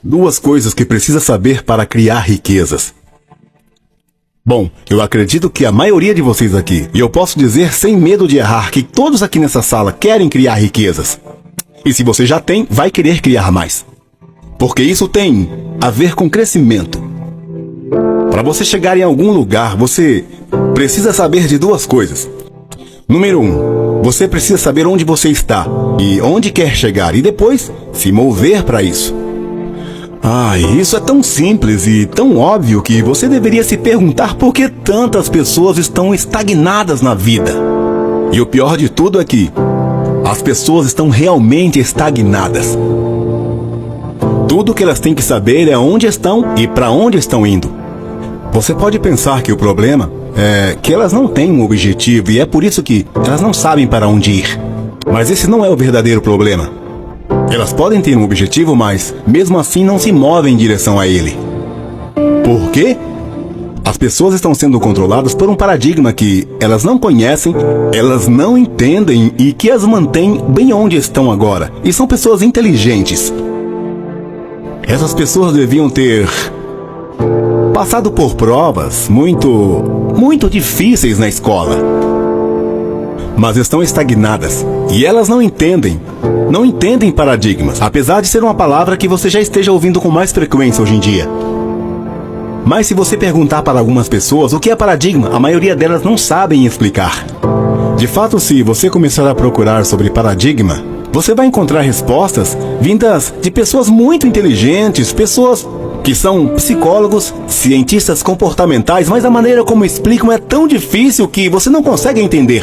Duas coisas que precisa saber para criar riquezas. Bom, eu acredito que a maioria de vocês aqui, e eu posso dizer sem medo de errar, que todos aqui nessa sala querem criar riquezas. E se você já tem, vai querer criar mais. Porque isso tem a ver com crescimento. Para você chegar em algum lugar, você precisa saber de duas coisas. Número 1, você precisa saber onde você está e onde quer chegar, e depois se mover para isso. Isso é tão simples e tão óbvio que você deveria se perguntar por que tantas pessoas estão estagnadas na vida. E o pior de tudo é que as pessoas estão realmente estagnadas. Tudo que elas têm que saber é onde estão e para onde estão indo. Você pode pensar que o problema é que elas não têm um objetivo e é por isso que elas não sabem para onde ir. Mas esse não é o verdadeiro problema. Elas podem ter um objetivo, mas mesmo assim não se movem em direção a ele. Por quê? As pessoas estão sendo controladas por um paradigma que elas não conhecem, elas não entendem e que as mantém bem onde estão agora. E são pessoas inteligentes. Essas pessoas deviam ter passado por provas muito difíceis na escola. Mas estão estagnadas. E elas não entendem paradigmas, apesar de ser uma palavra que você já esteja ouvindo com mais frequência hoje em dia. Mas se você perguntar para algumas pessoas o que é paradigma, a maioria delas não sabem explicar. De fato, se você começar a procurar sobre paradigma, você vai encontrar respostas vindas de pessoas muito inteligentes, pessoas que são psicólogos, cientistas comportamentais, mas a maneira como explicam é tão difícil que você não consegue entender.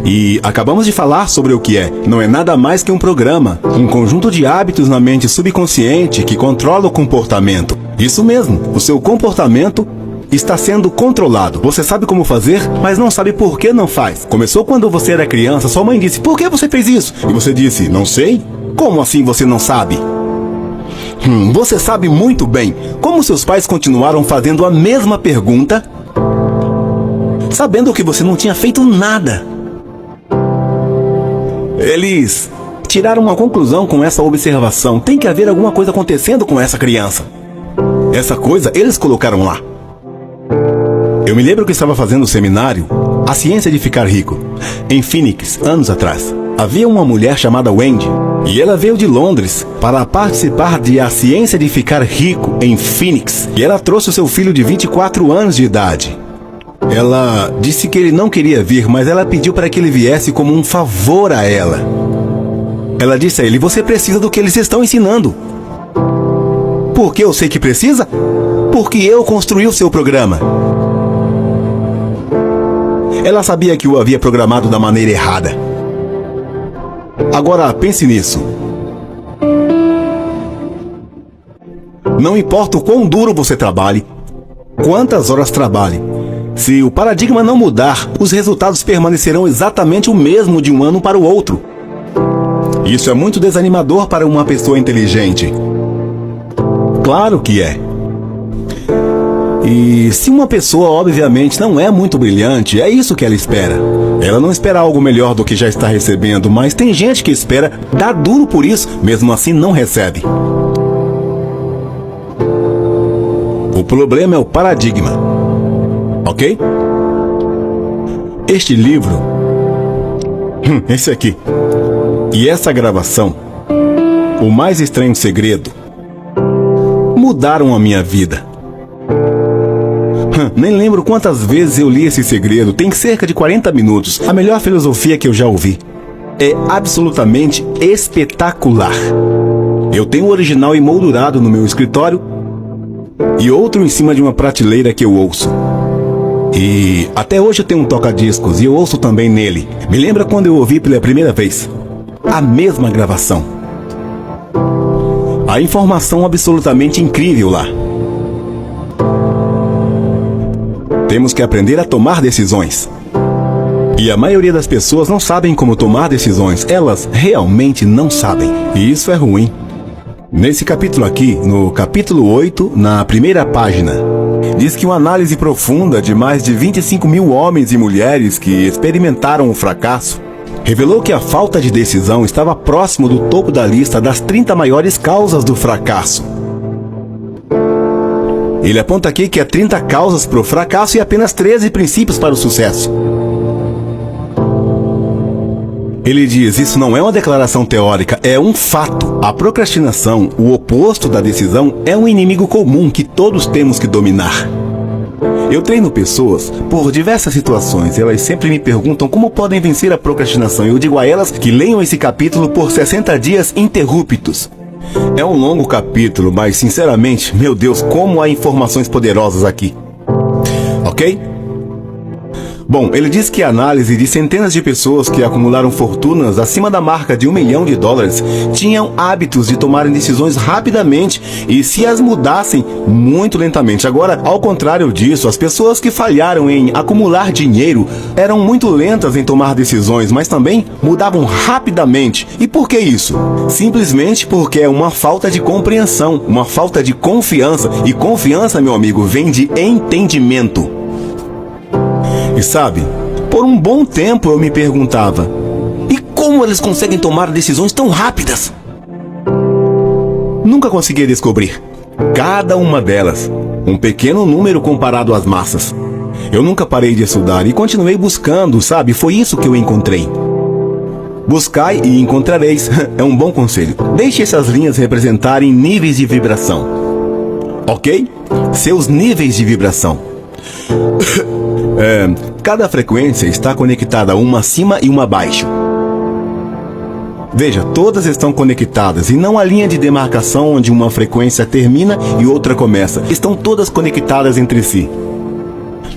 E acabamos de falar sobre o que é. Não é nada mais que um programa, um conjunto de hábitos na mente subconsciente que controla o comportamento. Isso mesmo, o seu comportamento está sendo controlado. Você sabe como fazer, mas não sabe por que não faz. Começou quando você era criança, sua mãe disse, por que você fez isso? E você disse, não sei. Como assim você não sabe? Você sabe muito bem como seus pais continuaram fazendo a mesma pergunta, sabendo que você não tinha feito nada. Eles tiraram uma conclusão com essa observação. Tem que haver alguma coisa acontecendo com essa criança. Essa coisa eles colocaram lá. Eu me lembro que estava fazendo o seminário A Ciência de Ficar Rico, em Phoenix, anos atrás. Havia uma mulher chamada Wendy, e ela veio de Londres para participar de A Ciência de Ficar Rico, em Phoenix. E ela trouxe o seu filho de 24 anos de idade. Ela disse que ele não queria vir, mas ela pediu para que ele viesse como um favor a ela. Ela disse a ele, você precisa do que eles estão ensinando. Por que eu sei que precisa? Porque eu construí o seu programa. Ela sabia que o havia programado da maneira errada. Agora pense nisso. Não importa o quão duro você trabalhe, quantas horas trabalhe, se o paradigma não mudar, os resultados permanecerão exatamente o mesmo de um ano para o outro. Isso é muito desanimador para uma pessoa inteligente. Claro que é. E se uma pessoa obviamente não é muito brilhante, é isso que ela espera. Ela não espera algo melhor do que já está recebendo, mas tem gente que espera, dá duro por isso, mesmo assim não recebe. O problema é o paradigma. Ok? Este livro, esse aqui, e essa gravação, O Mais Estranho Segredo, mudaram a minha vida. Nem lembro quantas vezes eu li esse segredo, tem cerca de 40 minutos, a melhor filosofia que eu já ouvi. É absolutamente espetacular. Eu tenho o original emoldurado no meu escritório e outro em cima de uma prateleira que eu ouço. E até hoje eu tenho um toca-discos e eu ouço também nele. Me lembra quando eu ouvi pela primeira vez a mesma gravação. A informação absolutamente incrível lá. Temos que aprender a tomar decisões. E a maioria das pessoas não sabem como tomar decisões. Elas realmente não sabem. E isso é ruim. Nesse capítulo aqui, no capítulo 8, na primeira página, diz que uma análise profunda de mais de 25 mil homens e mulheres que experimentaram o fracasso revelou que a falta de decisão estava próximo do topo da lista das 30 maiores causas do fracasso. Ele aponta aqui que há 30 causas para o fracasso e apenas 13 princípios para o sucesso. Ele diz, isso não é uma declaração teórica, é um fato. A procrastinação, o oposto da decisão, é um inimigo comum que todos temos que dominar. Eu treino pessoas por diversas situações. Elas sempre me perguntam como podem vencer a procrastinação. Eu digo a elas que leiam esse capítulo por 60 dias interruptos. É um longo capítulo, mas sinceramente, meu Deus, como há informações poderosas aqui. Ok? Bom, ele diz que a análise de centenas de pessoas que acumularam fortunas acima da marca de $1 milhão tinham hábitos de tomarem decisões rapidamente e se as mudassem muito lentamente. Agora, ao contrário disso, as pessoas que falharam em acumular dinheiro eram muito lentas em tomar decisões, mas também mudavam rapidamente. E por que isso? Simplesmente porque é uma falta de compreensão, uma falta de confiança. E confiança, meu amigo, vem de entendimento. E sabe, por um bom tempo eu me perguntava, e como eles conseguem tomar decisões tão rápidas? Nunca conseguia descobrir. Cada uma delas, um pequeno número comparado às massas. Eu nunca parei de estudar e continuei buscando, sabe? Foi isso que eu encontrei. Buscai e encontrareis. É um bom conselho. Deixe essas linhas representarem níveis de vibração. Ok? Seus níveis de vibração. Cada frequência está conectada uma acima e uma abaixo. Veja, todas estão conectadas e não há linha de demarcação onde uma frequência termina e outra começa. Estão todas conectadas entre si.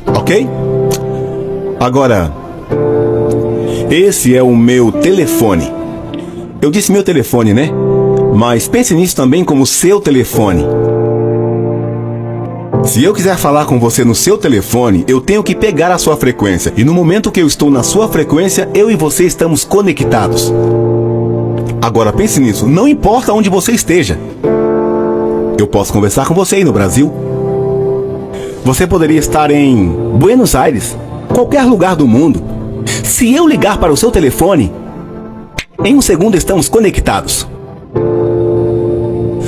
Ok? Agora, esse é o meu telefone. Eu disse meu telefone, né? Mas pense nisso também como seu telefone. Se eu quiser falar com você no seu telefone, eu tenho que pegar a sua frequência. E no momento que eu estou na sua frequência, eu e você estamos conectados. Agora pense nisso, não importa onde você esteja. Eu posso conversar com você aí no Brasil. Você poderia estar em Buenos Aires, qualquer lugar do mundo. Se eu ligar para o seu telefone, em um segundo estamos conectados.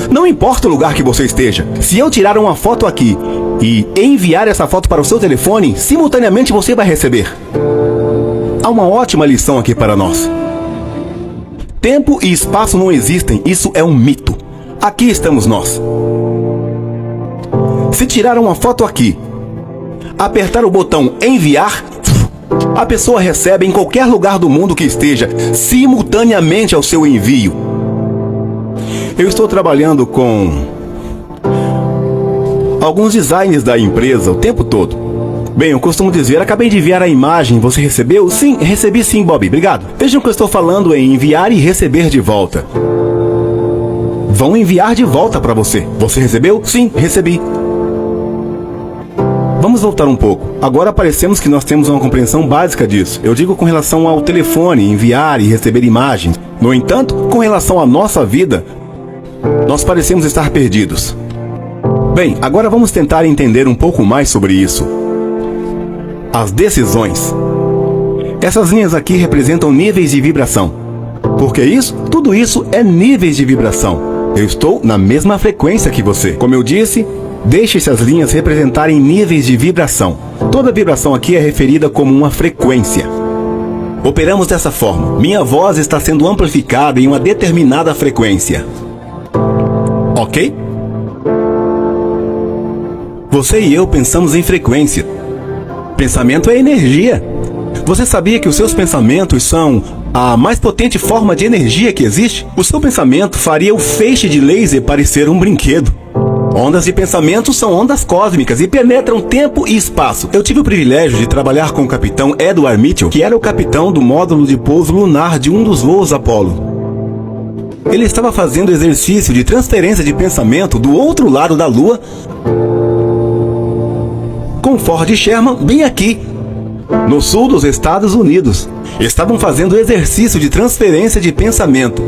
Não importa o lugar que você esteja, se eu tirar uma foto aqui e enviar essa foto para o seu telefone, simultaneamente você vai receber. Há uma ótima lição aqui para nós. Tempo e espaço não existem, isso é um mito. Aqui estamos nós. Se tirar uma foto aqui, apertar o botão enviar, a pessoa recebe em qualquer lugar do mundo que esteja, simultaneamente ao seu envio. Eu estou trabalhando com alguns designers da empresa o tempo todo. Bem, eu costumo dizer, acabei de enviar a imagem, você recebeu? Sim, recebi sim, Bob, obrigado. Vejam que eu estou falando em enviar e receber de volta. Vão enviar de volta para você. Você recebeu? Sim, recebi. Vamos voltar um pouco. Agora parecemos que nós temos uma compreensão básica disso. Eu digo com relação ao telefone, enviar e receber imagens. No entanto, com relação à nossa vida, nós parecemos estar perdidos. Bem, agora vamos tentar entender um pouco mais sobre isso. As decisões. Essas linhas aqui representam níveis de vibração. Por que isso? Tudo isso é níveis de vibração. Eu estou na mesma frequência que você. Como eu disse, deixe essas linhas representarem níveis de vibração. Toda vibração aqui é referida como uma frequência. Operamos dessa forma. Minha voz está sendo amplificada em uma determinada frequência. Ok? Você e eu pensamos em frequência. Pensamento é energia. Você sabia que os seus pensamentos são a mais potente forma de energia que existe? O seu pensamento faria o feixe de laser parecer um brinquedo. Ondas de pensamento são ondas cósmicas e penetram tempo e espaço. Eu tive o privilégio de trabalhar com o capitão Edward Mitchell, que era o capitão do módulo de pouso lunar de um dos voos Apollo. Ele estava fazendo exercício de transferência de pensamento do outro lado da Lua com Ford Sherman bem aqui, no sul dos Estados Unidos. Estavam fazendo exercício de transferência de pensamento.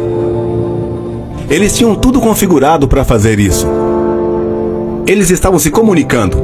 Eles tinham tudo configurado para fazer isso. Eles estavam se comunicando.